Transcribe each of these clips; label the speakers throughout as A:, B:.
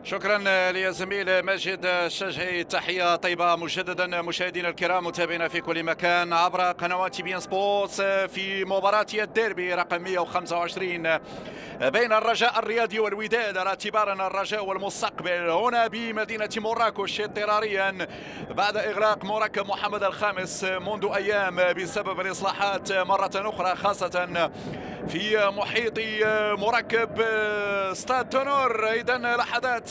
A: شكرا لزميل ماجد الشجعي، تحية طيبة مجددا مشاهدينا الكرام متابعينا في كل مكان عبر قنوات بي ان سبورتس في مباراة الديربي رقم 125 بين الرجاء الرياضي والوداد، على اعتبار أن الرجاء والمستقبل هنا بمدينة مراكش اضطراريا بعد إغلاق مركب محمد الخامس منذ أيام بسبب الإصلاحات مرة أخرى، خاصة في محيط مركب ستاد تونور. إذا لحظات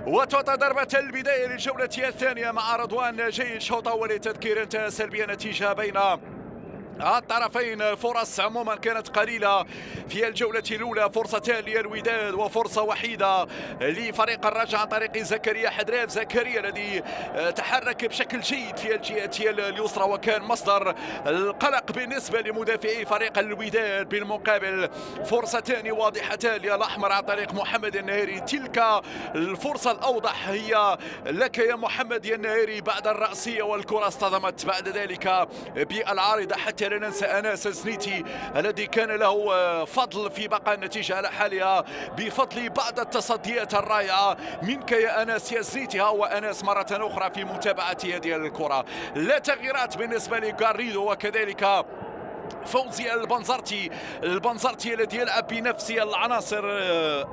A: وتعطى ضربة البداية للجولة الثانية مع رضوان جيد. شوط أول تذكير انتهى سلبية، نتيجة بين الطرفين. فرص عموما كانت قليلة في الجولة الأولى، فرصتان للوداد وفرصة وحيدة لفريق الرجاء عن طريق زكريا حدراف. زكريا الذي تحرك بشكل جيد في الجهة اليسرى وكان مصدر القلق بالنسبة لمدافعي فريق الوداد. بالمقابل فرصتان واضحتان للأحمر عن طريق محمد النهيري. تلك الفرصة الأوضح هي لك يا محمد يا النهيري بعد الرأسية، والكرة اصطدمت بعد ذلك بالعارضة. حتى لا ننسى أناس الزنيتي الذي كان له فضل في بقاء النتيجة على حالها بفضل بعض التصديات الرائعة منك يا أناس يا زنيتي. ها وأناس مرة أخرى في متابعة هذه الكرة. لا تغييرات بالنسبة لغاريدو وكذلك فوزي البنزرتي الذي يلعب بنفس العناصر.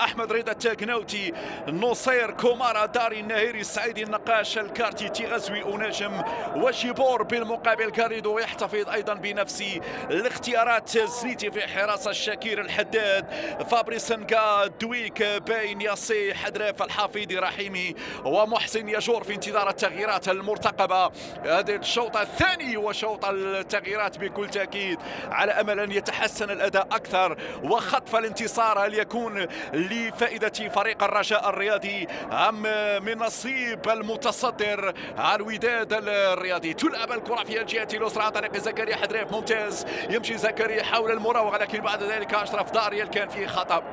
A: احمد رضا التاكناوتي، نصير كومارا، داري النهيري، السعيدي، النقاش، الكارتي، تيغزوي، ونجم وشيبور. بالمقابل غاريدو يحتفظ ايضا بنفس الاختيارات. زنيتي في حراسه الشاكير، الحداد، فابري سنغا، دويك، باين، ياسي، حدراف، الحافظي، رحيمي ومحسن يجور في انتظار التغييرات المرتقبه. هذا الشوط الثاني وشوط التغييرات بكل تاكيد على امل ان يتحسن الاداء اكثر وخطف الانتصار هل يكون لفائده فريق الرجاء الرياضي ام من نصيب المتصدر الوداد الرياضي. تلعب الكره في الجهه اليسرى عن طريق زكريا حدراف. ممتاز، يمشي زكريا حول المراوغه، لكن بعد ذلك اشرف داريال كان فيه خطا.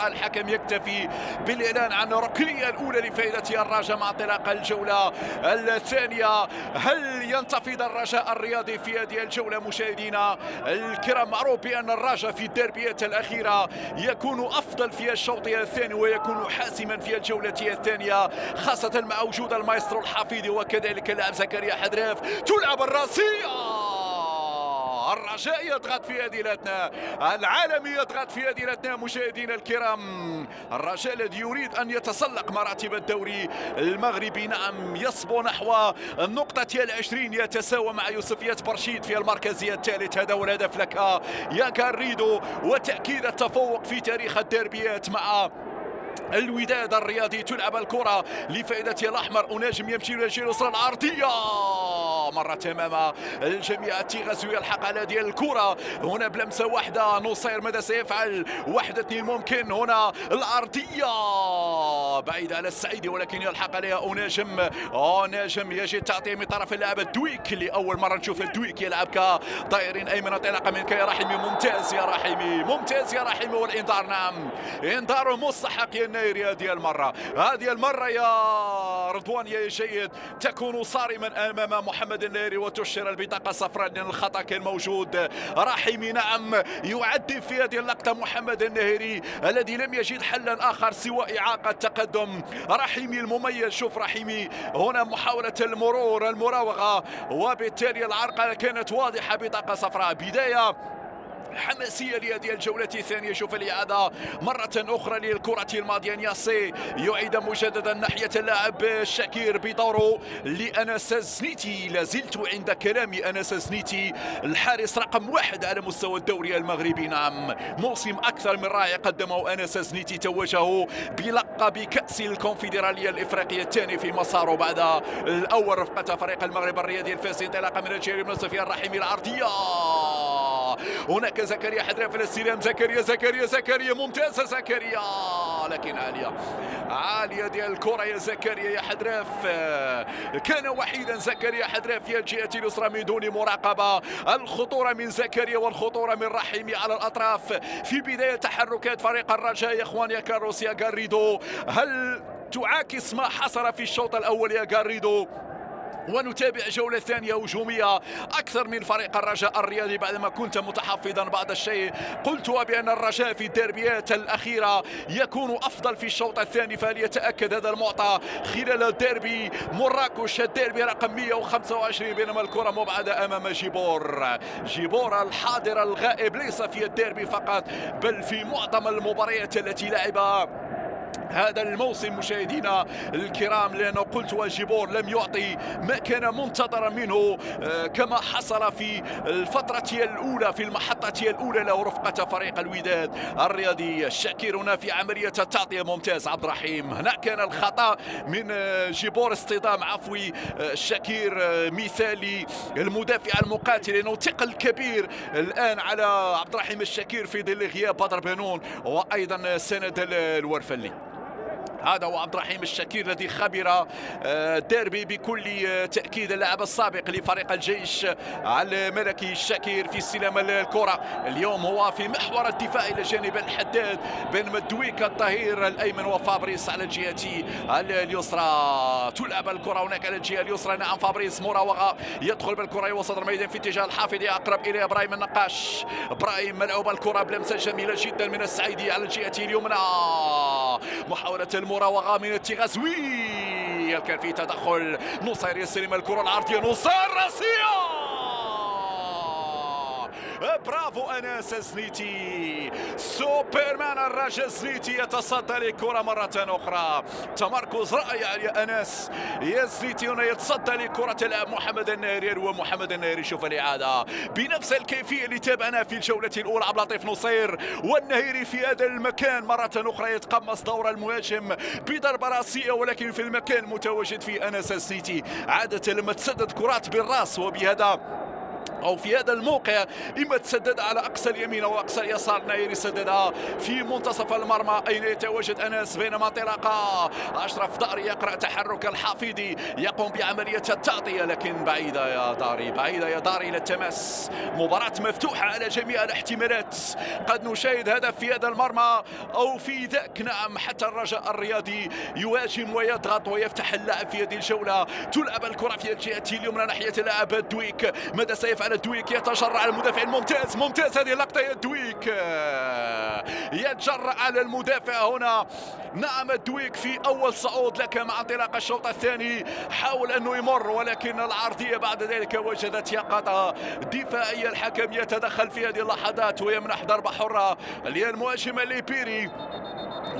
A: الحكم يكتفي بالاعلان عن الركنيه الاولى لفائده الرجاء مع انطلاق الجوله الثانيه. هل ينتفض الرجاء الرياضي في هذه الجوله؟ مشاهدينا الكرام، معروف بان الرجاء في الديربيات الاخيره يكون افضل في الشوط الثاني ويكون حاسما في الجوله الثانيه، خاصه مع وجود المايسترو الحفيظي وكذلك اللاعب زكريا حدراف. تلعب الراسيه، الرجاء يضغط في هذه الاثناء، العالمي يضغط في هذه الاثناء. مشاهدينا الكرام، الرجاء الذي يريد ان يتسلق مراتب الدوري المغربي، نعم، يصبو نحو النقطة 20، يتساوى مع يوسفية برشيد في المركز الثالث. هذا هو الهدف لك يا غاريدو، وتأكيد التفوق في تاريخ الديربيات مع الوداد الرياضي. تلعب الكرة لفائدة الأحمر، ونجم يمشي للجهة اليسرى، العرضية مرة أمام الجميع. التيغزوي يلحق على هذه الكرة هنا بلمسة واحدة. نصير ماذا سيفعل؟ 1-2 ممكن. هنا العرضية بعيدة على السعيدي ولكن يلحق عليها نجم. نجم يجد تعطيه من طرف اللاعب الدويك، لأول مرة نشوف الدويك يلعب كطائر أيمن. انطلاقة منك يا رحيمي، ممتاز يا رحيمي، ممتاز يا رحيمي، والإنذار نعم، إنذار مستحق يا النيري. هذه المرة يا رضوان يا جيد تكون صارما أمام محمد النيري وتشير البطاقة الصفراء لأن الخطأ كان موجود. رحيمي نعم يعدي في هذه اللقطة محمد النهيري الذي لم يجد حلا آخر سوى إعاقة تقدم. رحيمي المميز، شوف رحيمي هنا محاولة المراوغة وبالتالي العرقلة كانت واضحة، بطاقة صفراء. بداية حماسية لهذه الجولة الثانية. شوف الإعادة مرة أخرى للكرة الماضية. نياسي يعيد مجددا ناحية اللاعب الشاكير بدوره لأنس الزنيتي. لازلت عند كلامي، أنس الزنيتي الحارس رقم 1 على مستوى الدوري المغربي. نعم، موسم أكثر من رائع قدمه أنس الزنيتي، توجه بلقب كأس الكونفدرالية الإفريقية الثاني في مساره بعد الأول رفقة فريق المغرب الرياضي الفاسي. انطلاقة من الجيري بن سفيان الرحيمي، العرضية هناك زكريا حدراف في الاستلام. زكريا ممتازة زكريا، لكن عالية ديال الكرة يا زكريا يا حدراف. كان وحيدا زكريا حدراف في الجهة اليسرى من دون مراقبة. الخطورة من زكريا والخطورة من رحيمي على الأطراف في بداية تحركات فريق الرجاء. يا اخوان يا كاروس يا غاريدو، هل تعاكس ما حصل في الشوط الأول يا غاريدو؟ ونتابع جولة ثانية هجومية أكثر من فريق الرجاء الرياضي بعدما كنت متحفظا بعض الشيء. قلت بأن الرجاء في الديربيات الأخيرة يكون أفضل في الشوط الثاني، فليتأكد هذا المعطى خلال ديربي مراكش، الديربي رقم 125، بينما الكرة مبعدة أمام جيبور الحاضر الغائب ليس في الديربي فقط بل في معظم المباريات التي لعبها هذا الموسم مشاهدينا الكرام، لأنه قلت وجيبور لم يعطي ما كان منتظرا منه كما حصل في الفترة الأولى في المحطة الأولى له رفقة فريق الوداد الرياضي. الشاكر هنا في عملية التغطية ممتاز عبد الرحيم، هنا كان الخطأ من جيبور، اصطدام عفوي الشاكر مثالي المدافع المقاتل، لأنه ثقل كبير الآن على عبد الرحيم الشاكر في ظل غياب بدر بنون وأيضا سند الورفلي. هذا هو عبد الرحيم الشاكر الذي خبر ديربي بكل تأكيد، اللاعب السابق لفريق الجيش الملكي. الشاكر في استلام الكرة اليوم هو في محور الدفاع إلى جانب الحداد بين مدويك الظهير الأيمن وفابريس على الجهة اليسرى. تلعب الكرة هناك على الجهة اليسرى، نعم فابريس مراوغة، يدخل بالكرة وسط الميدان في اتجاه الحافظي، أقرب إليه إبراهيم النقاش. إبراهيم ملعوب الكرة بلمسة جميلة جدا من السعيدي على الجهة اليمنى، محاولة المراوغة من التغازوي، كان في تدخل. نصير يستلم الكرة العرضية، نصير راسية، برافو أناس زنيتي، سوبرمان الرجاء زنيتي يتصدى للكرة مرة أخرى. تمركز رائع يا أناس يا زنيتي، هنا يتصدى لكرة اللاعب محمد الناري، ومحمد الناري شوف الإعادة بنفس الكيفية اللي تابعناها في الجولة الأولى. عبد اللطيف نصير والنهيري في هذا المكان مرة أخرى يتقمص دور المهاجم بضربة راسية، ولكن في المكان المتواجد فيه أناس زنيتي. عادة لما تسدد كرات بالراس وبهذا أو في هذا الموقع إما تسدد على أقصى اليمين أو أقصى اليسار، نايري سددها في منتصف المرمى أين يتواجد أناس، بينما انطلاقة أشرف داري يقرأ تحرك الحافظي، يقوم بعملية التغطية لكن بعيدة يا داري، بعيدة يا داري إلى التماس. مباراة مفتوحة على جميع الاحتمالات، قد نشاهد هدف في هذا المرمى أو في ذاك. نعم حتى الرجاء الرياضي يهاجم ويضغط ويفتح اللعب في هذه الجولة. تلعب الكرة في الجهة اليمنى ناحية اللاعب دويك، ماذا سيفعل دويك؟ يتجرأ على المدافع الممتاز، ممتاز هذه اللقطة يا دويك، يتجرأ على المدافع هنا. نعم الدويك في أول صعود لك مع انطلاق الشوط الثاني حاول أنه يمر، ولكن العرضية بعد ذلك وجدت يقظة دفاعية. الحكم يتدخل في هذه اللحظات ويمنح ضربة حرة للمهاجم الليبيري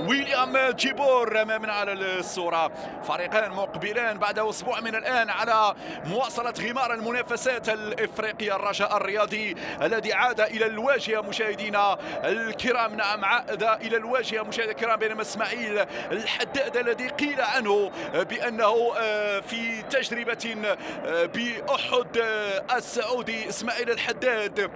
A: ويليام جيبور أمامنا على الصورة. فريقان مقبلان بعد أسبوع من الآن على مواصلة غمار المنافسات الإفريقية. الرجاء الرياضي الذي عاد إلى الواجهة مشاهدينا الكرام، نعم عاد إلى الواجهة مشاهدينا الكرام، بينما إسماعيل الحداد الذي قيل عنه بأنه في تجربة بأحد السعودي، إسماعيل الحداد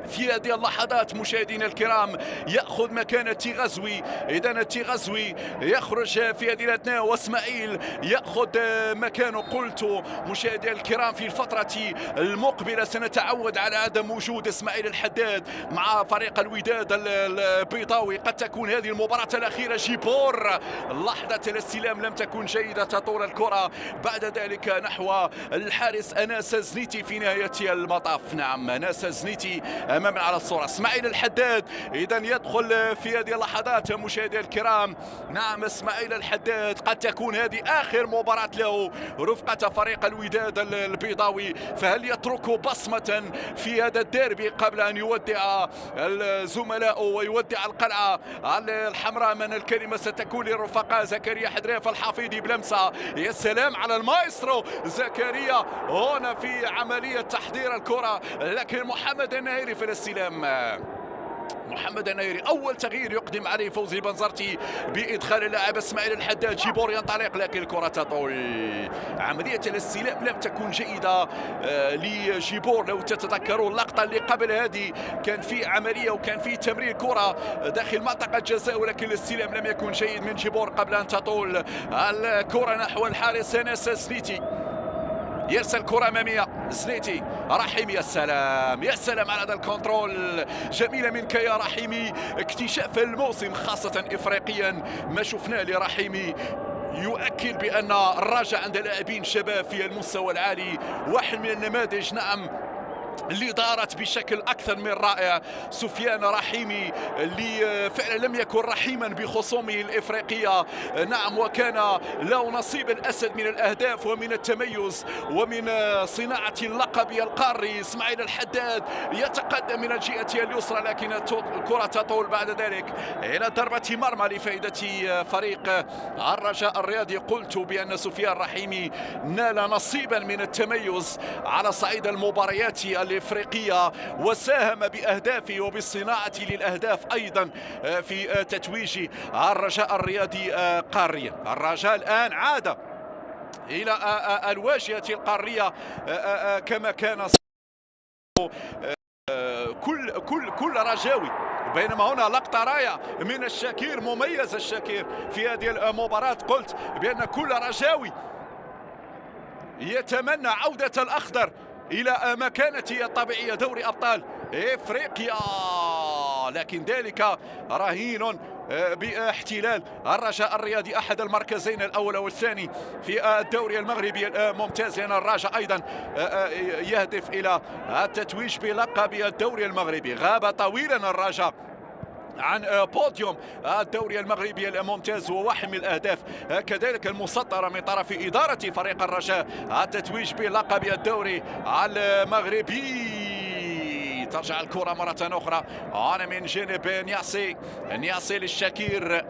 A: في هذه اللحظات مشاهدينا الكرام يأخذ مكان التغازوي. إذا التغازوي يخرج في هذه الأثناء واسماعيل يأخذ مكانه. قلت مشاهدينا الكرام في الفترة المقبلة سنتعود على عدم وجود اسماعيل الحداد مع فريق الوداد البيضاوي. قد تكون هذه المباراة الأخيرة. جيبور لحظة الاستلام لم تكن جيدة، تطول الكرة بعد ذلك نحو الحارس أناس زنيتي في نهاية المطاف. نعم أناس زنيتي امامنا على الصوره. اسماعيل الحداد اذا يدخل في هذه اللحظات مشاهدينا الكرام. نعم اسماعيل الحداد قد تكون هذه اخر مباراه له رفقه فريق الوداد البيضاوي، فهل يترك بصمه في هذا الديربي قبل ان يودع الزملاء ويودع القلعه الحمراء؟ من الكلمه ستكون للرفقاء. زكريا حدريف الحافظي بلمسه، يا سلام على المايسترو زكريا هنا في عمليه تحضير الكره، لكن محمد النهيري في الاستلام. محمد النهيري اول تغيير يقدم عليه فوزي البنزرتي بادخال اللاعب اسماعيل الحداد. جيبور ينطلق لكن الكره تطول. عمليه الاستلام لم تكن جيده لجيبور. لو تتذكروا اللقطه اللي قبل هذه كان في عمليه وكان في تمرير كره داخل منطقه الجزاء، ولكن الاستلام لم يكن جيد من جيبور قبل ان تطول الكره نحو الحارس ناس سليتي. يرسل كرة أمامية زنيتي رحيمي، يا سلام يا سلام على هذا الكنترول، جميلة منك يا رحيمي. اكتشاف الموسم خاصة إفريقيا ما شفناه لرحيمي يؤكد بأن الرجاء عند لاعبين شباب في المستوى العالي، واحد من النماذج نعم اللي دارت بشكل أكثر من رائع. سفيان رحيمي اللي فعلا لم يكن رحيما بخصومه الإفريقية، نعم، وكان له نصيب الأسد من الأهداف ومن التميز ومن صناعة اللقب القاري. إسماعيل الحداد يتقدم من الجهة اليسرى، لكن الكرة تطول بعد ذلك إلى ضربة مرمى لفائدة فريق الرجاء الرياضي. قلت بأن سفيان رحيمي نال نصيبا من التميز على صعيد المباريات الإفريقية، وساهم بأهدافه وبالصناعة للأهداف أيضا في تتويج الرجاء الرياضي قاريا. الرجاء الآن عاد إلى الواجهة القارية كما كان كل رجاوي. بينما هنا لقطة رائعة من الشاكير، مميز الشاكير في هذه المباراة. قلت بأن كل رجاوي يتمنى عودة الأخضر إلى مكانته الطبيعية دوري أبطال إفريقيا، لكن ذلك رهين باحتلال الرجاء الرياضي أحد المركزين الأول والثاني في الدوري المغربي الممتاز، لأن الرجاء أيضا يهدف إلى التتويج بلقب الدوري المغربي. غاب طويلا الرجاء عن بوديوم الدوري المغربي الممتاز، وواحد من الأهداف كذلك المسطرة من طرف إدارة فريق الرجاء التتويج بلقب الدوري المغربي. ترجع الكرة مرة أخرى أنا من جانب نياسي للشاكير.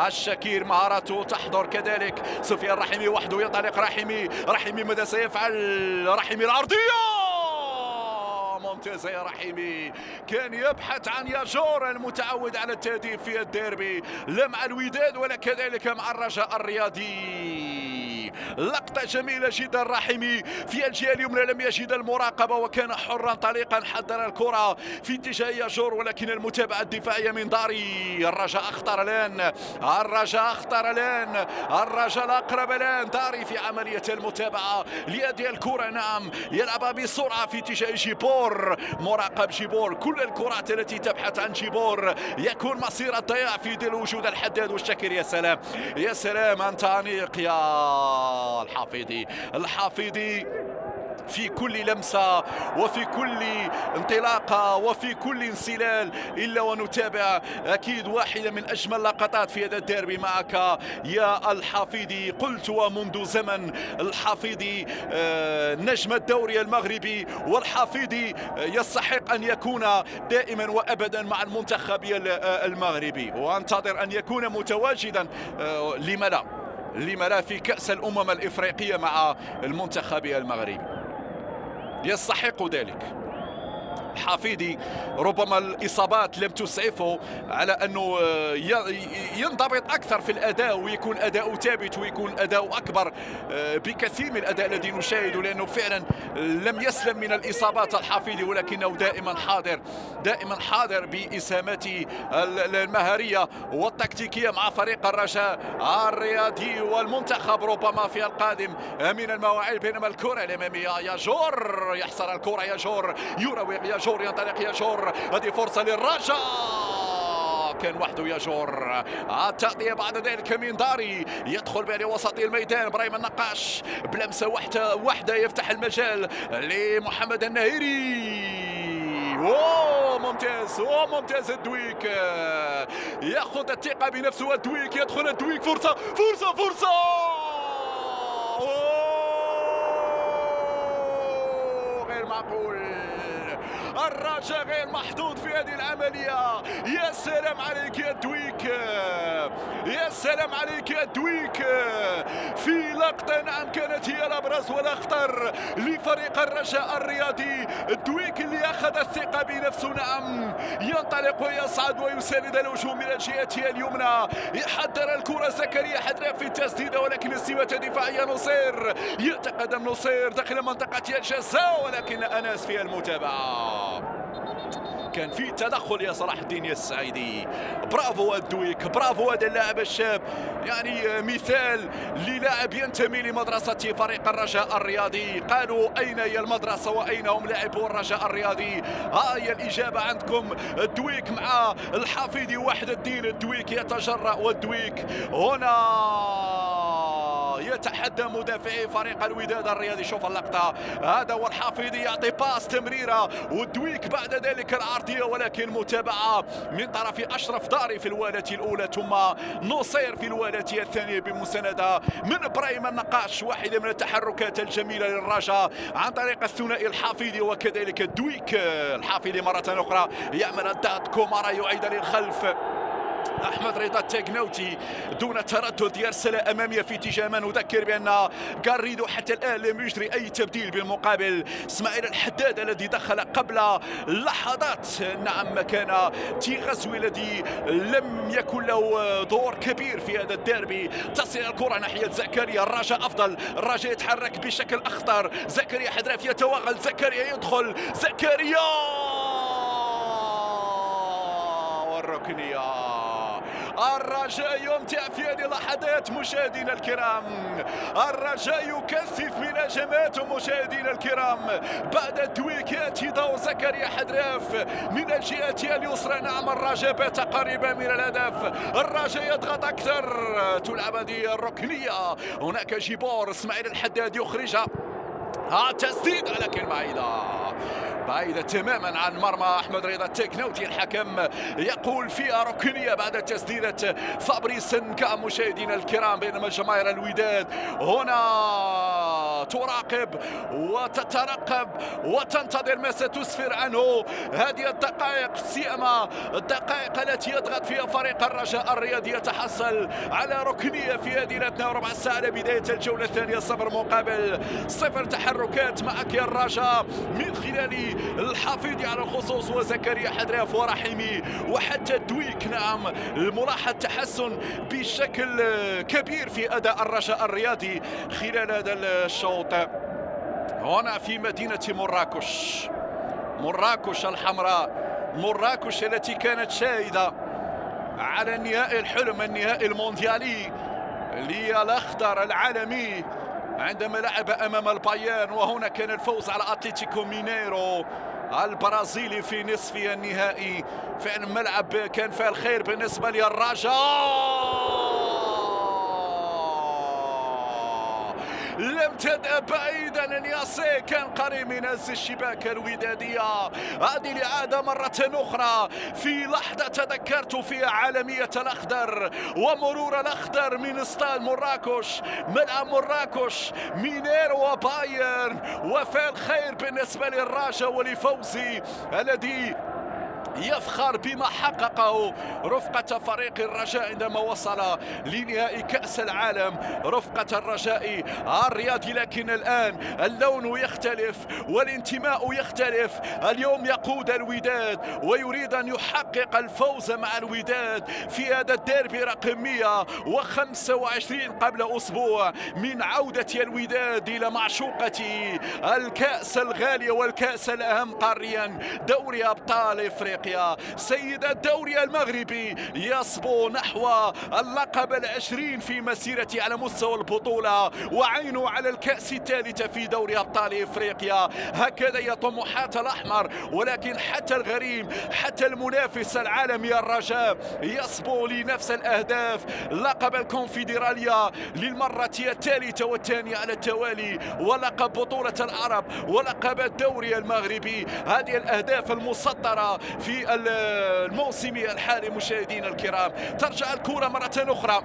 A: الشاكير مهارته تحضر كذلك. سفيان رحيمي وحده ينطلق. رحيمي ماذا سيفعل؟ رحيمي العرضية ممتازة يا رحيمي، كان يبحث عن ياجور المتعود على التهديف في الديربي، لا مع الوداد ولا كذلك مع الرجاء الرياضي. لقطة جميلة جدا. رحيمي في الجهة اليمنى لم يجد المراقبة وكان حرا طليقا، حضر الكرة في اتجاه ياجور ولكن المتابعة الدفاعية من داري. الرجاء أخطر الآن، الرجاء الأقرب الآن. داري في عملية المتابعة لهذه الكرة، نعم، يلعبها بسرعة في اتجاه جيبور. مراقب جيبور، كل الكرات التي تبحث عن جيبور يكون مصير الضياع في ظل وجود الحداد والشاكر. يا سلام يا سلام، أنت أنيق يا الحافظي في كل لمسة وفي كل انطلاقة وفي كل انسلال إلا ونتابع أكيد واحدة من أجمل لقطات في هذا الديربي معك يا الحافظي. قلت ومنذ زمن الحافظي نجم الدوري المغربي، والحافظي يستحق أن يكون دائما وأبدا مع المنتخب المغربي، وأنتظر أن يكون متواجدا لما لا في كأس الأمم الإفريقية مع المنتخب المغربي، يستحق ذلك. حفيدي ربما الإصابات لم تسعفه على أنه ينضبط أكثر في الأداء ويكون أداء ثابت ويكون أداء أكبر بكثير من الأداء الذي نشاهده، لأنه فعلا لم يسلم من الإصابات الحفيدي، ولكنه دائما حاضر بإسهاماته المهارية والتكتيكية مع فريق الرجاء الرياضي والمنتخب ربما في القادم من المواعيد. بينما الكرة الأمامية ياجور يحصر الكرة، ياجور يراوغ، ياجور ينطلق، ياجور هذه فرصة للرجاء، كان وحده ياجور. التغطية بعد ذلك من داري يدخل بين وسط الميدان. ابراهيم النقاش بلمسة واحدة يفتح المجال لمحمد النهيري. ممتاز الدويك ياخذ الثقة بنفسه. الدويك يدخل، الدويك فرصة غير معقول. الرجاء غير محظوظ في هذه العملية. يا سلام عليك يا دويك، يا سلام عليك يا دويك. في لقطة نعم كانت هي الأبرز والأخطر لفريق الرجاء الرياضي. الدويك اللي أخذ الثقة بنفسه، نعم، ينطلق ويصعد ويساند الهجوم من الجهة اليمنى. يحضر الكرة زكريا حدران في التسديدة، ولكن السمات الدفاعية نصير يتقدم، نصير داخل منطقة الجزاء، ولكن أناس في المتابعة. كان في تدخل يا صلاح الدين يا السعيدي. برافو الدويك، برافو هذا اللاعب الشاب، يعني مثال للاعب ينتمي لمدرسة فريق الرجاء الرياضي. قالوا أين هي المدرسة وأين هم لاعبو الرجاء الرياضي؟ ها هي الإجابة عندكم. الدويك مع الحفيدي وحد الدين، الدويك يتجرأ، والدويك هنا يتحدى مدافعي فريق الوداد الرياضي. شوف اللقطة، هذا هو الحفيظي يعطي باس تمريرة والدويك بعد ذلك العرضية، ولكن متابعة من طرف أشرف داري في الوالة الأولى ثم نصير في الوالة الثانية بمساندة من إبراهيم النقاش. واحدة من التحركات الجميلة للرجاء عن طريق الثنائي الحفيظي وكذلك الدويك. الحفيظي مرة أخرى يعمل الضغط، كومارا يعيد للخلف، احمد رضا التكناوتي دون تردد يرسل اماميه في اتجاه ما. نذكر بان غاريدو حتى الان لم يجري اي تبديل. بالمقابل اسماعيل الحداد الذي دخل قبل لحظات، نعم كان تيغزوي الذي لم يكن له دور كبير في هذا الديربي. تصل الكره ناحيه زكريا، الرجاء افضل، الرجاء يتحرك بشكل اخطر، زكريا حدراف يتوغل، زكريا يدخل، زكريا والركنيه. الرجاء يمتع في هذه اللحظات مشاهدينا الكرام، الرجاء يكثف من هجماته مشاهدينا الكرام. بعد الدويك ياتي دور زكريا حدراف من الجهة اليسرى. نعم الرجاء بات قريبا من الهدف، الرجاء يضغط اكثر، تلعب هذه الركنيه. هناك جيبور، اسماعيل الحداد يخرجها، تسديد لكن بعيدة تماما عن مرمى احمد رضا التكناوتي. الحكم يقول فيها ركنيه بعد تسديده فابريس نكا مشاهدينا الكرام. بينما جماهير الوداد هنا تراقب وتترقب وتنتظر ما ستسفر عنه هذه الدقائق، سيما الدقائق التي يضغط فيها فريق الرجاء الرياضي يتحصل على ركنيه في هذه 42 ساعه على بدايه الجوله الثانيه. 0-0 تحركات معك يا الرجاء من خلال الحفيظي على الخصوص وزكريا حدراف ورحيمي وحتى الدويك. نعم الملاحظ تحسن بشكل كبير في اداء الرجاء الرياضي خلال هذا الشوط. هنا في مدينه مراكش الحمراء، مراكش التي كانت شاهده على النهائي الحلم، النهائي المونديالي للاخضر العالمي عندما لعب امام البايرن، وهنا كان الفوز على اتلتيكو مينيرو البرازيلي في نصف النهائي. فعلا ملعب كان فيه الخير بالنسبه للرجاء. لم تذهب بعيدا، الياسي كان قريب من هز الشباك الوداديه. هذه الإعادة مرة أخرى في لحظة تذكرت فيها عالمية الأخضر ومرور الأخضر من استاد مراكش، ملعب مراكش، مينيرو وبايرن، وفي الخير بالنسبة للرجاء ولفوزي الذي يفخر بما حققه رفقة فريق الرجاء عندما وصل لنهائي كأس العالم رفقة الرجاء الرياضي. لكن الآن اللون يختلف والانتماء يختلف. اليوم يقود الوداد ويريد أن يحقق الفوز مع الوداد في هذا الديربي رقم 125 قبل أسبوع من عودة الوداد إلى معشوقة الكأس الغالية والكأس الأهم قاريا، دوري أبطال إفريقيا. سيد الدوري المغربي يصبو نحو اللقب ال20 في مسيرته على مستوى البطولة، وعينه على الكأس الثالثة في دوري أبطال إفريقيا. هكذا هي طموحات الأحمر، ولكن حتى الغريم، حتى المنافس العالمي الرجاء يصبو لنفس الأهداف، لقب الكونفدرالية للمرة الثالثة والثانية على التوالي، ولقب بطولة العرب، ولقب الدوري المغربي. هذه الأهداف المسطرة في الموسم الحالي مشاهدينا الكرام. ترجع الكرة مرة أخرى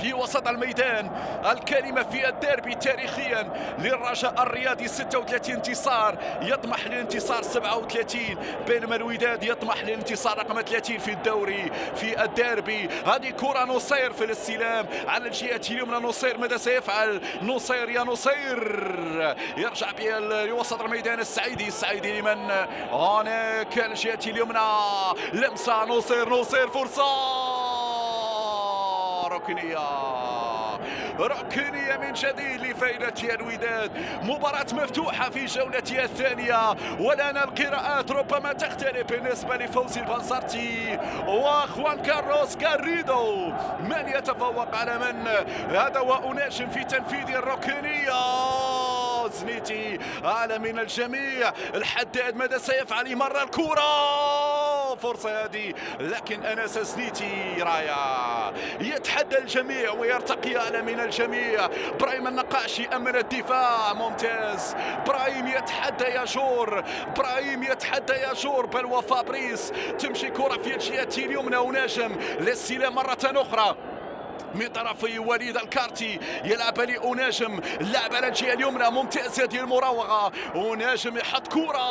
A: في وسط الميدان. الكلمة في الديربي تاريخيا للرجاء الرياضي 36 انتصار، يطمح للانتصار 37، بينما الوداد يطمح للانتصار رقم 30 في الدوري في الديربي. هذه كرة نصير في الاستلام على الجهة اليمنى. نصير ماذا سيفعل؟ نصير يا نصير يرجع بها لوسط الميدان. السعيدي لمن هناك الجهة اليمنى، لمسة نصير فرصة، ركنية من جديد لفائدة الوداد. مباراة مفتوحة في جولتها الثانية، والآن القراءات ربما تختلف بالنسبة لفوزي البنصرتي وخوان كارلوس غاريدو. من يتفوق على من؟ هذا وأناجم في تنفيذ الركنية. زنيتي أعلى من الجميع. الحداد ماذا سيفعل؟ مرة الكرة الفرصة هذه، لكن أنس زنيتي رايا يتحدى الجميع ويرتقي أعلى من الجميع. برايم النقاشي أمن الدفاع ممتاز. برايم يتحدى ياجور، برايم يتحدى ياجور، بل وفابريس تمشي كرة في الجهة اليمنى وناجم للسلام مرة أخرى من طرف وليد الكارتي، يلعب لأناجم، اللعب على الجهة اليمنى ممتازة ديال المراوغة، وناجم يحط كرة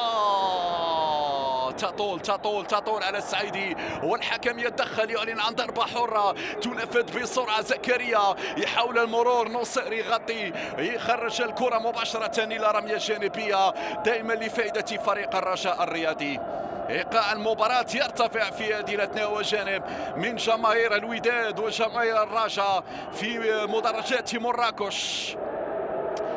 A: تطول على السعيدي، والحكم يتدخل يعلن عن ضربة حرة تنفذ بسرعة. زكريا يحاول المرور، نصير يغطي، يخرج الكرة مباشرة إلى رمية جانبية دائما لفائدة فريق الرجاء الرياضي. إيقاع المباراة يرتفع في هديلتنا وجانب من جماهير الوداد وجماهير الرجاء في مدرجات مراكش،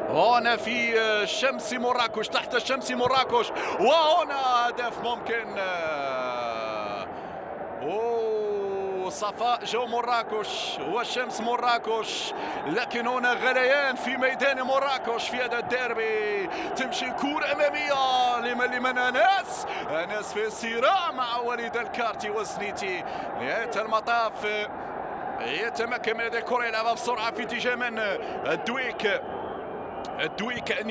A: هنا في شمس مراكش، تحت شمس مراكش، وهنا هدف ممكن. صفاء جو مراكش وشمس مراكش، لكن هنا غليان في ميدان مراكش في هذا الديربي. تمشي كرة أمامية لمن أنس في صراع مع وليد الكارتي وزنيتي. نهاية المطاف يتمكن من هذه الكرة، يلعبها بسرعة في اتجاه من الدوي كان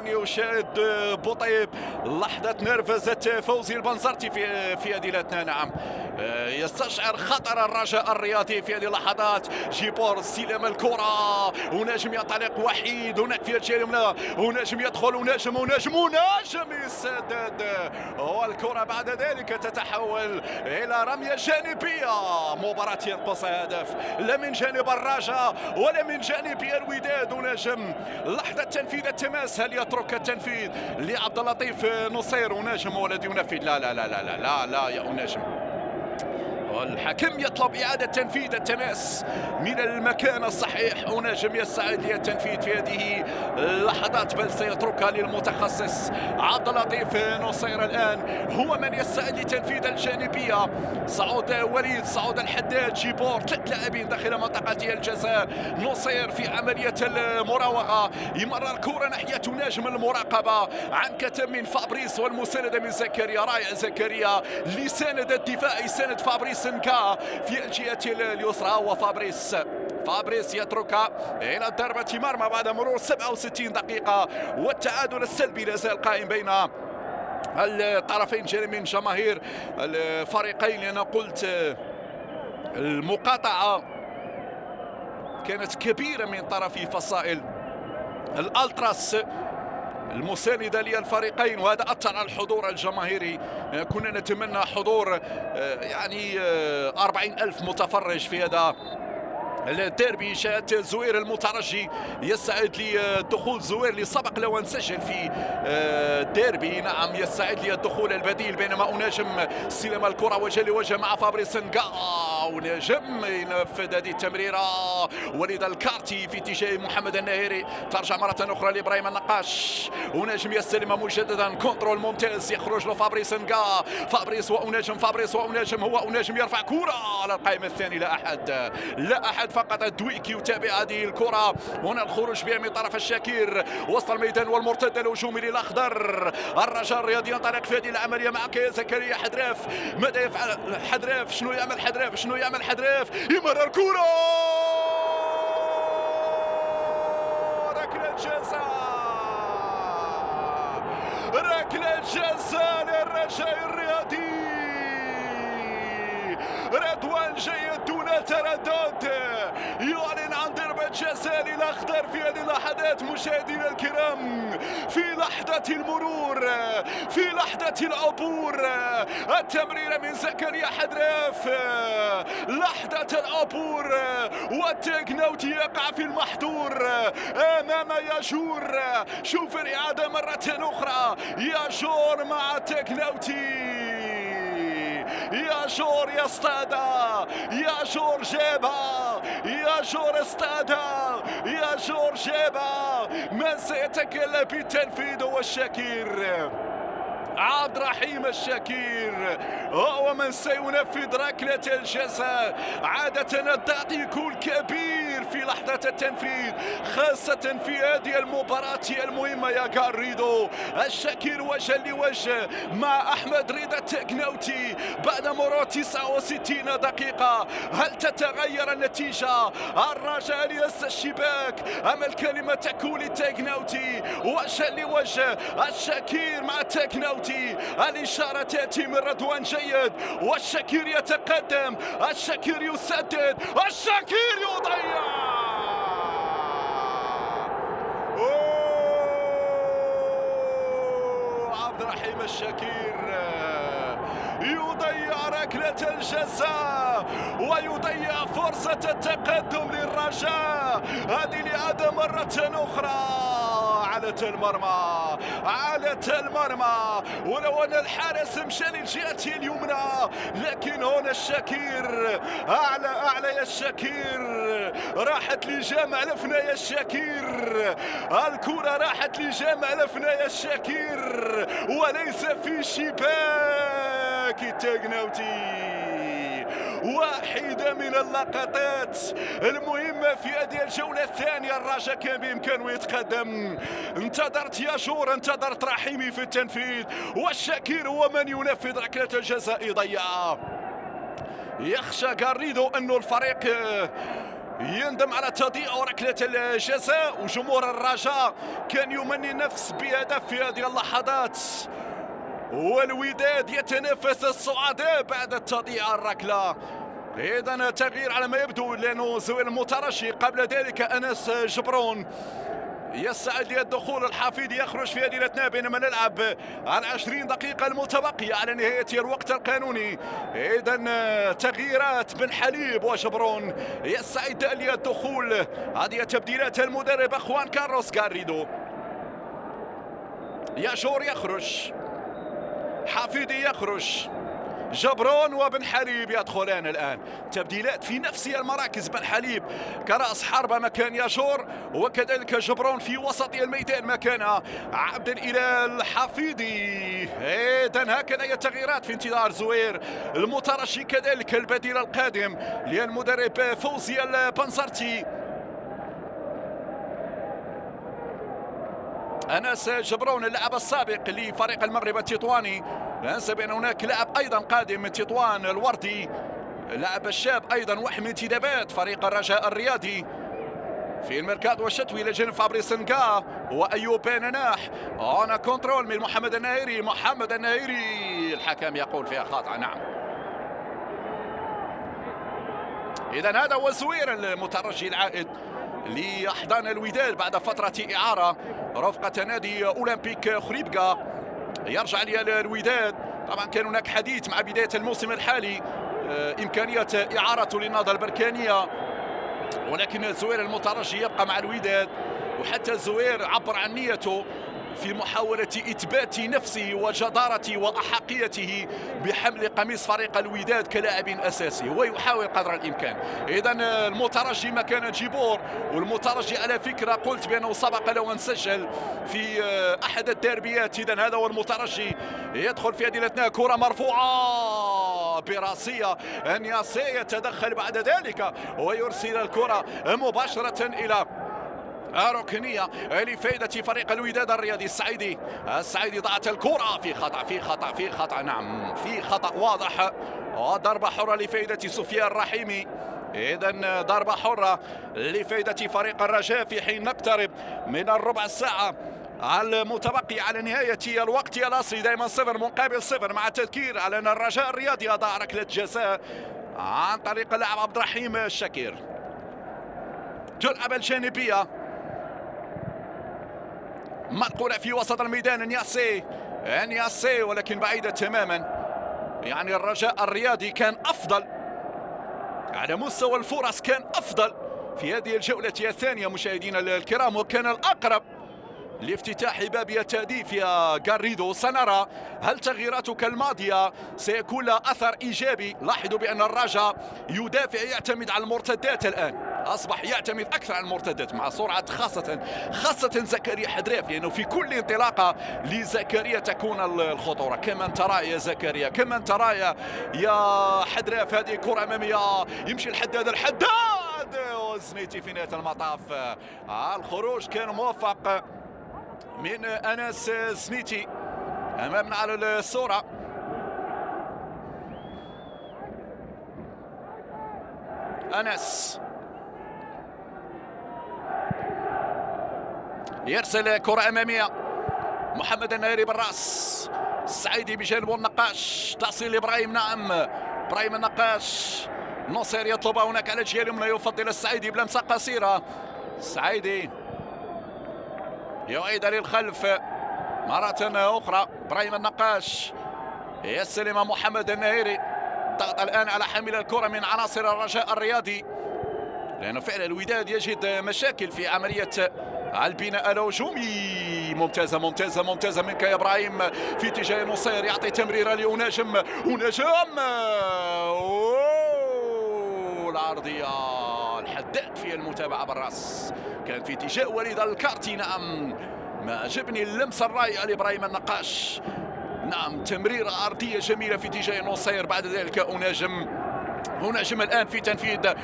A: يشاهد بوطيب، لحظة نرفزة فوزي البنزرتي في هذه الأثناء. نعم، يستشعر خطر الرجاء الرياضي في هذه اللحظات. جيبور استلام الكرة، ونجم ينطلق وحيد هناك في الجهة اليمنى، ونجم يدخل، ونجم يسدد، والكرة بعد ذلك تتحول إلى رمية جانبية. مباراة ينقصها هدف، لا من جانب الرجاء ولا من جانب الوداد. ونجم لحظة تنفيذ التماس، هل يترك التنفيذ لعبد اللطيف نصير؟ ونجم هو الذي ينفذ. لا لا لا لا لا لا يا نجم، والحكم يطلب إعادة تنفيذ التماس من المكان الصحيح. ونجم يستعد للتنفيذ في هذه اللحظات، بل سيتركها للمتخصص عبد اللطيف نصير. الآن هو من يستعد لتنفيذ الجانبية. صعود وليد، صعود الحداد، جيبور، 3 لاعبين داخل منطقة الجزاء. نصير في عملية المراوغة، يمرر كرة ناحية نجم، المراقبة عن كتم من فابريس والمساندة من زكريا. رائع زكريا لساند الدفاع، يساند فابريس نكا في الجهة اليسرى، وفابريس يتركها إلى ضربة مرمى بعد مرور 67 دقيقة، والتعادل السلبي لا زال قائم بين الطرفين من جماهير الفريقين. لأن قلت المقاطعة كانت كبيرة من طرف فصائل الألتراس المساندة للفريقين، وهذا أثر على الحضور الجماهيري. كنا نتمنى حضور يعني 40,000 متفرج في هذا الديربي. شاهدت زوير المترجي يستعد لدخول زوير اللي سبق له وانسجل في الديربي. نعم، يستعد للدخول البديل، بينما أناجم استلم الكرة وجه لوجه مع فابريس نكا، ونجم ينفذ هذه التمريرة. وليد الكارتي في اتجاه محمد الناهري، ترجع مرة أخرى لإبراهيم النقاش، ونجم يستلم مجددا، كنترول ممتاز، يخرج له فابريس نكا، فابريس وأناجم، هو أناجم يرفع كرة على القائم الثاني. لا أحد فقط الدويكي يتابع هذه الكرة. هنا الخروج بها من طرف الشاكير وسط الميدان، والمرتدة الهجومي للأخضر. الرجاء الرياضي ينطلق في هذه العملية معك يا زكريا حدراف. ماذا يفعل حدراف؟ شنو يعمل حدراف؟ يمرر كرة، ركلة جزاء للرجاء الرياضي. رضوان جيد دون تردد يعلن عن ضربة جزاء للأخضر في هذه اللحظات. مشاهدينا الكرام، في لحظة المرور، في لحظة العبور، التمريرة من زكريا حدراف، لحظة العبور، والتكناوتي يقع في المحظور أمام ياجور. شوف الإعادة مرة أخرى، ياجور مع التكناوتي، ياجور يصطادها، ياجور جابها، ياجور اصطادها، ياجور جابها. من سيتكلم بالتنفيذ هو الشاكير، عبد الرحيم الشاكير هو من سينفذ ركلة الجزاء. عادة الضغط يكون كبير الشكير في لحظة التنفيذ، خاصة في هذه المباراة المهمة يا غاريدو. الشكير وجها لوجه مع أحمد رضا التكناوتي بعد مرور 69 دقيقة. هل تتغير النتيجة؟ الرجاء ليس الشباك أم الكلمة تكون للتكناوتي وجها لوجه. الشكير مع التكناوتي، الإشارة تأتي من رضوان جيد والشكير يتقدم، الشكير يسدد، الشكير يضيع. عبد الرحيم الشكير يضيع ركلة الجزاء ويضيع فرصة التقدم للرجاء. هذه الإعادة مرة أخرى على المرمى، على المرمى، ولو أن الحارس مشى للجهة اليمنى، لكن هنا الشكير أعلى يا الشكير، راحت لجامع الفنا يا الشكير، الكرة راحت لجامع الفنا يا الشكير وليس في شباك التكناوتي. واحدة من اللقطات المهمة في هذه الجولة الثانية. الرجاء كان بإمكانه يتقدم، انتظرت ياجور، انتظرت رحيمي في التنفيذ، والشكير هو من ينفذ ركلة الجزاء يضيعها. يخشى غاريدو أنه الفريق يندم على تضييع ركلة الجزاء، وجمهور الرجاء كان يمني النفس بهدف في هذه اللحظات، والوداد يتنافس الصعداء بعد تضييع الركلة. إذن تغيير على ما يبدو، لأنه زويل المترشي قبل ذلك أنس جبرون يسعد للدخول. الحفيدي يخرج في هذه الأثناء بينما نلعب على 20 دقيقة المتبقية على نهاية الوقت القانوني. إذن تغييرات بن حليب وجبرون يسعد للدخول. هذه تبديلات المدرب خوان كارلوس غاريدو. ياجور يخرج، حفيدي يخرج، جبرون وبن حليب يدخلان الآن. تبديلات في نفس المراكز، بن حليب كرأس حربة مكان ياجور، وكذلك جبرون في وسط الميدان مكان عبد الإله الحفيدي. إذن هكذا هي التغييرات في انتظار زوير المترشي، كذلك البديل القادم للمدرب فوزي البنزرتي. أنس جبرون اللاعب السابق لفريق المغرب التطواني، لا ننسى بأن هناك لاعب أيضا قادم من تطوان الوردي، اللاعب الشاب أيضا واحد من انتدابات فريق الرجاء الرياضي في الميركاتو الشتوي لجنب فابريس نكا وأيوب بنناح. هنا كنترول من محمد الناهيري، محمد الناهيري الحكم يقول فيها خاطئة. نعم، إذا هذا هو زوير المترجي العائد لأحضان الوداد بعد فترة إعارة رفقة نادي أولمبيك خريبكا. يرجع للوداد. طبعا كان هناك حديث مع بداية الموسم الحالي إمكانية إعارته للنهضة البركانية، ولكن زوير المترجي يبقى مع الوداد. وحتى زوير عبر عن نيته في محاولة إثبات نفسه وجدارته وأحقيته بحمل قميص فريق الوداد كلاعب أساسي، ويحاول قدر الإمكان. إذن المترجي مكان جيبور، والمترجي على فكرة قلت بأنه سبق له أن سجل في أحد الديربيات. إذن هذا هو المترجي يدخل في هذه الأثناء، كرة مرفوعة براسية، أنياسي يتدخل بعد ذلك ويرسل الكرة مباشرة إلى ركنية لفائدة فريق الوداد الرياضي. السعيدي ضاعت الكرة في خطأ نعم، في خطأ واضح، وضربة حرة لفائدة سفيان الرحيمي. إذن ضربة حرة لفائدة فريق الرجاء في حين نقترب من الربع ساعة المتبقي على نهاية الوقت الأصلي. دائما 0 مقابل 0، مع التذكير على أن الرجاء الرياضي أضاع ركلة جزاء عن طريق اللاعب عبد الرحيم الشكير. تلعب الجانبية منقولة في وسط الميدان، انياسي ولكن بعيدة تماما. يعني الرجاء الرياضي كان أفضل على مستوى الفرص، كان أفضل في هذه الجولة الثانية مشاهدينا الكرام، وكان الأقرب لافتتاح باب التهديف يا غاريدو. سنرى هل تغييراتك الماضية سيكون لها أثر إيجابي. لاحظوا بأن الرجاء يدافع، يعتمد على المرتدات الآن، أصبح يعتمد أكثر على المرتدات مع سرعة خاصة زكريا حدراف، لأنه في كل انطلاقة لزكريا تكون الخطورة. كما ترى يا زكريا، كما ترى يا حدراف، هذه كرة أمامية يمشي الحداد الحداد والزنيتي في نهاية المطاف. الخروج كان موفق من أنس الزنيتي أمامنا على الصورة. أنس يرسل كرة أمامية، محمد النايري بالرأس، السعيدي بجانبه النقاش، تصل لإبراهيم. نعم إبراهيم النقاش، نصير يطلب هناك على الجهة اليمنى، يفضل السعيدي بلمسة قصيرة. السعيدي يعيد للخلف مرة أخرى، إبراهيم النقاش يستلم محمد النايري. ضغط الآن على حامل الكرة من عناصر الرجاء الرياضي، لأنه فعلا الوداد يجد مشاكل في عملية البناء الهجومي. ممتازة ممتازة ممتازة منك يا إبراهيم في اتجاه نصير، يعطي تمريرة لأناجم. أناجم العرضية، الحداد في المتابعة بالراس، كان في اتجاه وليد الكارتي. نعم ما عجبني اللمسة الرائعة لإبراهيم النقاش. نعم تمريرة أرضية جميلة في اتجاه نصير، بعد ذلك أناجم الآن في تنفيذ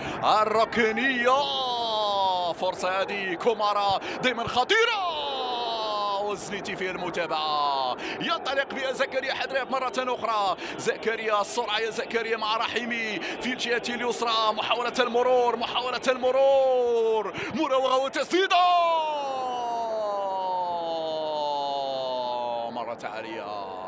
A: الركنية. فرصة هذه كومارا دائما خطيرة، والزنيتي في المتابعة، ينطلق بها زكريا حدراف مرة أخرى. زكريا السرعة يا زكريا مع رحيمي في الجهة اليسرى، محاولة المرور مراوغة وتسديدة مرة عالية.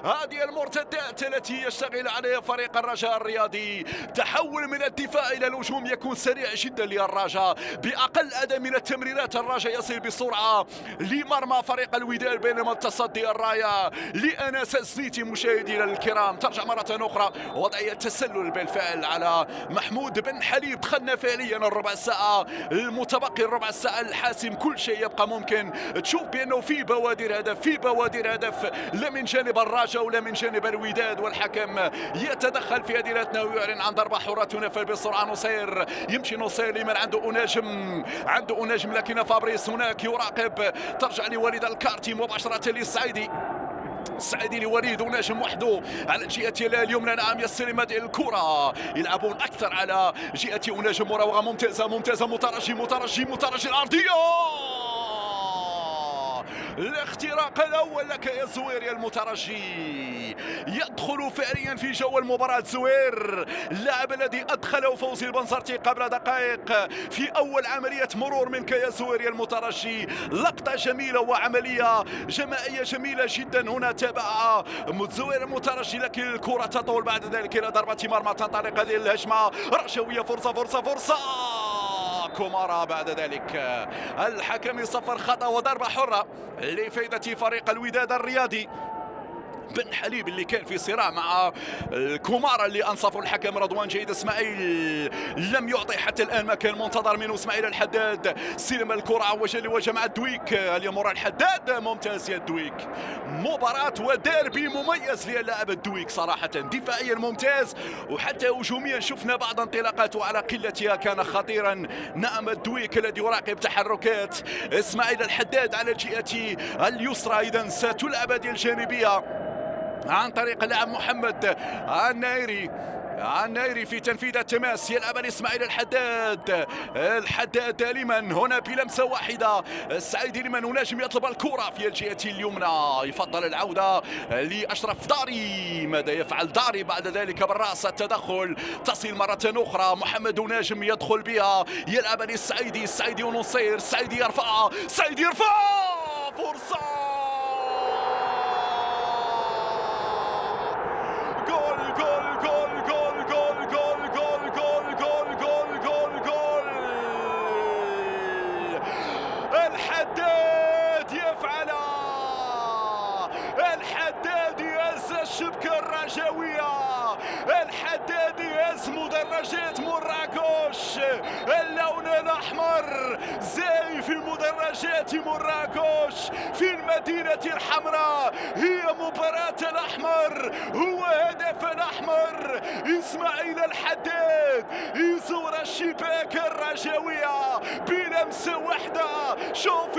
A: هذه المرتدات التي يشتغل عليها فريق الرجاء الرياضي، تحول من الدفاع الى الهجوم يكون سريع جدا للرجاء. باقل اداء من التمريرات الرجاء يصل بسرعه لمرمى فريق الوداد، بينما التصدي الرايه لانس الزنيتي. مشاهدينا الكرام ترجع مره اخرى وضعيه تسلل بالفعل على محمود بن حليب. دخلنا فعليا الربع ساعه المتبقي، الربع ساعه الحاسم، كل شيء يبقى ممكن. تشوف بانه في بوادر هدف لا من جانب الرجاء ولا من جانب الوداد، والحكم يتدخل في هذه الأثناء ويعلن عن ضربة حرة تنفذ بسرعة. نصير يمشي، نصير لمن عنده أناجم لكن فابريس هناك يراقب. ترجع لوليد الكارتي مباشرة للسعيدي، السعيدي لوليد، وناجم وحده على الجهة اليمنى. نعم يستلم هذه الكرة، يلعبون أكثر على جهة أناجم. مراوغة ممتازة، مترجي العرضية، الاختراق الأول لك يا زوير يا المترجي. يدخل فعليا في جو المباراة زوير، اللاعب الذي أدخله فوزي البنزرتي قبل دقائق في أول عملية مرور منك يا زوير يا المترجي. لقطة جميلة وعملية جماعية جميلة جدا هنا تابعها زوير المترجي، لكن الكرة تطول بعد ذلك إلى ضربة مرمى. تنطلق هذه الهجمة رشوية، فرصة كومارا. بعد ذلك الحكم يصفر خطأ وضربة حرة لفائدة فريق الوداد الرياضي. بن حليب اللي كان في صراع مع كومارا اللي انصفه الحكم رضوان جيد. اسماعيل لم يعطي حتى الان ما كان منتظر منه. اسماعيل الحداد استلم الكره وجه لوجه مع الدويك. اليوم الحداد ممتاز يا الدويك، مباراه وديربي مميز للاعب الدويك صراحه، دفاعيا ممتاز وحتى هجوميا شفنا بعض انطلاقاته على قلتها كان خطيرا. نعم الدويك الذي يراقب تحركات اسماعيل الحداد على الجهه اليسرى. اذا ستلعب هذه الجانبيه عن طريق اللاعب محمد النايري في تنفيذ التماس. يلعب لإسماعيل الحداد لمن هنا بلمسة واحدة. السعيدي لمن وناجم يطلب الكرة في الجهة اليمنى، يفضل العودة لأشرف داري. ماذا يفعل داري بعد ذلك بالرأس؟ التدخل تصل مرة أخرى. محمد وناجم يدخل بها، يلعب للسعيدي، السعيدي ونصير. السعيدي يرفع، فرصة الحداد يفعلها، الحداد يهز الشبكة الرجاوية، الحداد يهز مدرجات مراكش. اللون الأحمر زاي في مدرجات مراكش في المدينة الحمراء. هي مباراة الأحمر، هو هدف الأحمر. إسماعيل الحداد يزور الشباك الرجاوية بلمسة واحدة. شوف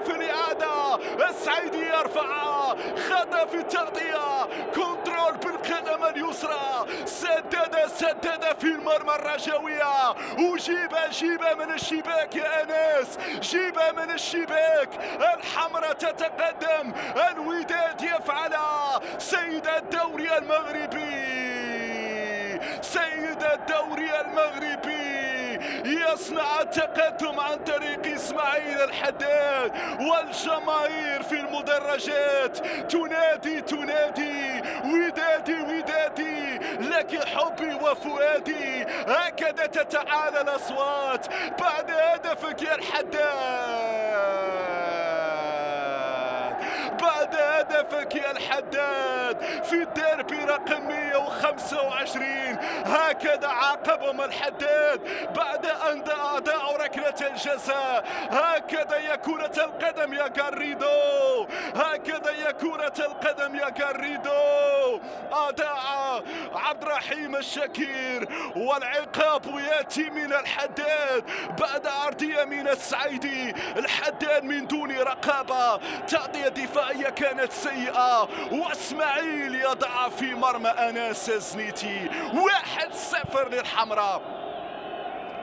A: الإعادة السعيدي يرفعها، خطأ في التغطية، كنترول بالقدم اليسرى، سدد في المرمى الرجاوية، وجيبها من الشباك يا أنس، جيبها من الشباك. الحمراء تتقدم، الوداد يفعلها. سيد الدوري المغربي يصنع التقدم عن طريق إسماعيل الحداد، والجماهير في المدرجات تنادي ودادي لك حبي وفؤادي. هكذا تتعالى الأصوات بعد هدفك يا الحداد في الديربي رقم 125. هكذا عاقبهم الحداد بعد أن أضاعوا ركلة الجزاء. هكذا يا كرة القدم يا غاريدو، أضاع عبد الرحيم الشكير، والعقاب يأتي من الحداد بعد عرضية من السعيدي. الحداد من دون رقابة، تغطية دفاعية كانت سيئة، واسماعيل يضع في مرمى أناس زنيتي. 1-0 للحمراء،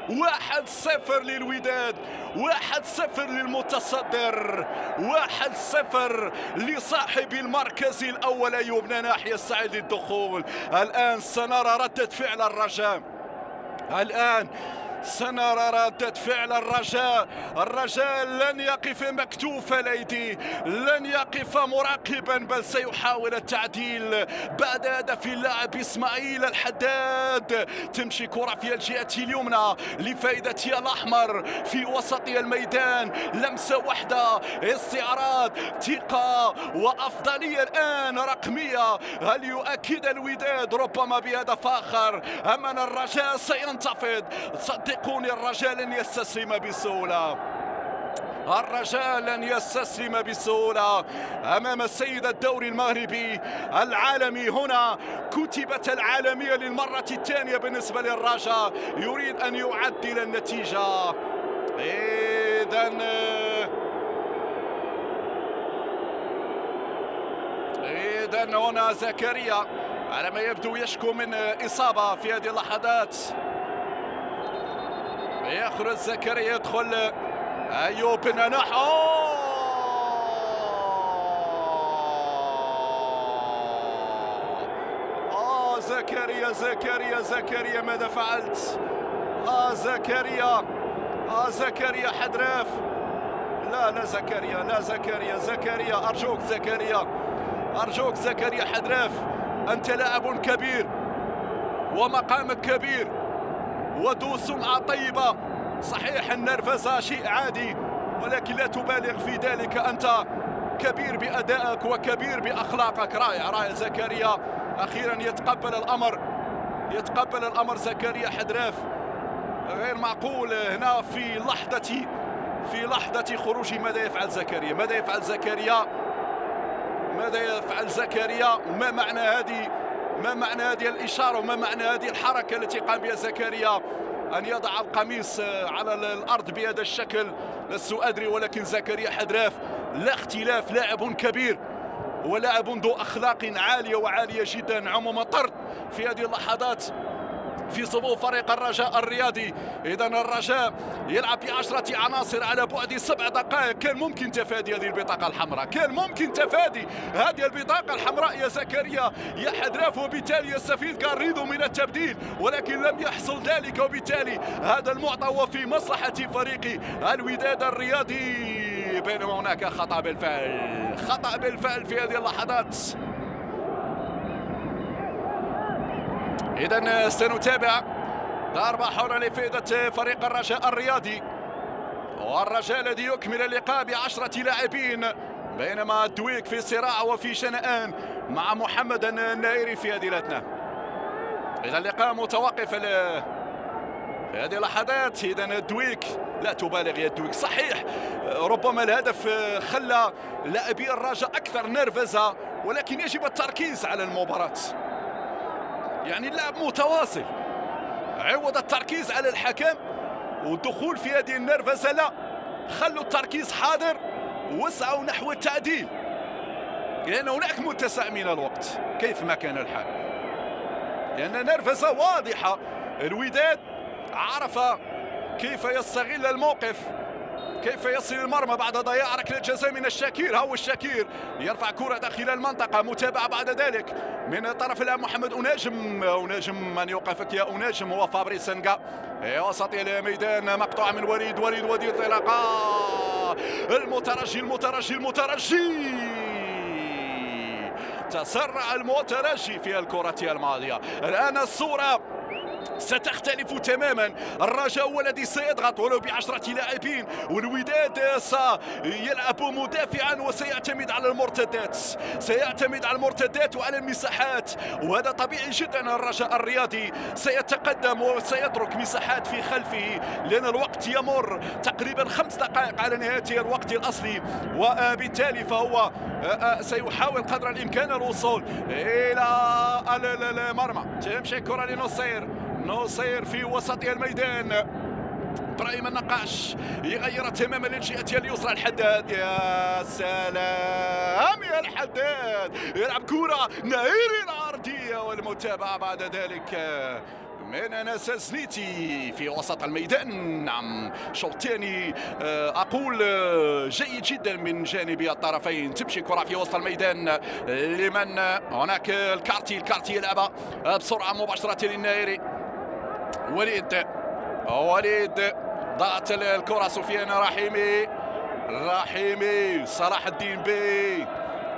A: 1-0 للوداد، 1-0 للمتصدر، 1-0 لصاحب المركز الأول أيوب ناحية السعيد للدخول. الآن سنرى ردة فعل الرجاء لن يقف مكتوف الأيدي، لن يقف مراقبا، بل سيحاول التعديل بعد هدف اللاعب إسماعيل الحداد. تمشي كرة في الجهة اليمنى لفائدة الأحمر في وسط الميدان، لمسة واحدة، استعراض، ثقة وأفضلية الآن رقمية. هل يؤكد الوداد ربما بهدف آخر أم أن الرجاء سينتفض؟ صدقوني الرجاء لن يستسلم بسهولة أمام السيد الدوري المغربي العالمي. هنا كتبت العالمية للمرة الثانية بالنسبة للرجاء، يريد أن يعدل النتيجة. إذن هنا زكريا على ما يبدو يشكو من إصابة في هذه اللحظات. يخرج زكريا، يدخل أيوب ننح. زكريا ماذا فعلت؟ زكريا حدراف. لا زكريا أرجوك زكريا حدراف، أنت لاعب كبير ومقامك كبير وذو سمعة طيبة. صحيح النرفزة شيء عادي، ولكن لا تبالغ في ذلك، أنت كبير بأدائك وكبير بأخلاقك. رائع زكريا، أخيرا يتقبل الأمر زكريا حدراف. غير معقول هنا في لحظة خروجه. ماذا يفعل زكريا؟ وما معنى هذه الإشارة، وما معنى هذه الحركة التي قام بها زكريا؟ أن يضع القميص على الأرض بهذا الشكل، لست أدري، ولكن زكريا حدراف لا اختلاف، لاعب كبير ولاعب ذو أخلاق عالية جدا. عموما طرد في هذه اللحظات في صفوف فريق الرجاء الرياضي. إذا الرجاء يلعب ب10 عناصر على بعد 7 دقائق. كان ممكن تفادي هذه البطاقة الحمراء، يا زكريا يا حدراف، وبالتالي يستفيد غاريدو من التبديل، ولكن لم يحصل ذلك، وبالتالي هذا المعطى هو في مصلحة فريق الوداد الرياضي. بينما هناك خطأ بالفعل في هذه اللحظات. إذا سنتابع ضربة حرة لفائدة فريق الرجاء الرياضي، والرجاء الذي يكمل اللقاء ب10 لاعبين، بينما الدويك في صراع وفي شنآن مع محمد النائري في هذه الأثناء. إذا اللقاء متوقف في هذه اللحظات. إذا الدويك لا تبالغ يا الدويك، صحيح ربما الهدف خلى لاعبي الرجاء أكثر نرفزة، ولكن يجب التركيز على المباراة. يعني اللعب متواصل، عوض التركيز على الحكم والدخول في هذه النرفزة، لا، خلوا التركيز حاضر وسعوا نحو التعديل، لأن هناك متسع من الوقت كيف ما كان الحال، لأن نرفزة واضحة. الوداد عرف كيف يستغل الموقف، كيف يصل المرمى بعد ضياع ركلة جزاء من الشاكير. هو الشاكير يرفع كرة داخل المنطقة، متابعة بعد ذلك من طرف اللاعب محمد أناجم. أناجم من يوقفك يا أناجم هو فابريس سنغا. وسط الميدان مقطوعة من وليد انطلاقة المترجي تسرع المترجي في الكرة الماضية. الآن الصورة ستختلف تماما. الرجاء هو الذي سيضغط ولو ب10 لاعبين، والوداد سيلعب مدافعا وسيعتمد على المرتدات، سيعتمد على المرتدات وعلى المساحات، وهذا طبيعي جدا. الرجاء الرياضي سيتقدم وسيترك مساحات في خلفه، لأن الوقت يمر تقريبا 5 دقائق على نهاية الوقت الأصلي، وبالتالي فهو سيحاول قدر الإمكان الوصول إلى المرمى. تمشي كرة لنصير في وسط الميدان. ابراهيم النقاش يغير تماما للجهة اليسرى. الحداد، يا سلام يا الحداد، يلعب كرة نايري العرضية، والمتابعة بعد ذلك من أنس زنيتي في وسط الميدان. نعم، شوط ثاني أقول جيد جدا من جانب الطرفين. تمشي كرة في وسط الميدان لمن هناك الكارتي يلعبها بسرعة مباشرة للنايري. وليد ضغط الكرة، سفيان رحيمي صلاح الدين بي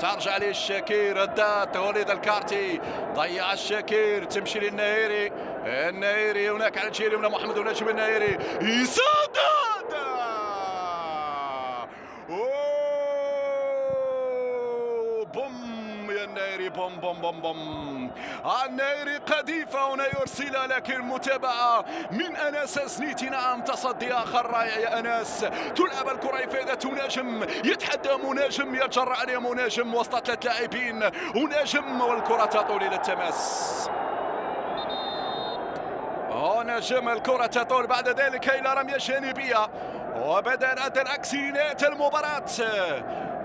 A: ترجع للشاكير، الدات وليد الكارتي ضيع الشاكير، تمشي للنايري هناك على الجهه اليمنى محمد ونجم. النايري يسدد، بوم يا النايري، بوم. النايري قذيفة هنا يرسلها، لكن متابعة من أنس زنيتي. نعم، تصدي آخر رائع يا أنس. تلعب الكرة إفادة ناجم، يتحدى مناجم، يتجرأ عليه مناجم وسط 3 لاعبين. وناجم والكرة تطول إلى التماس. ناجم الكرة تطول بعد ذلك إلى رمية جانبية، وبدأت العكس نهاية المباراة.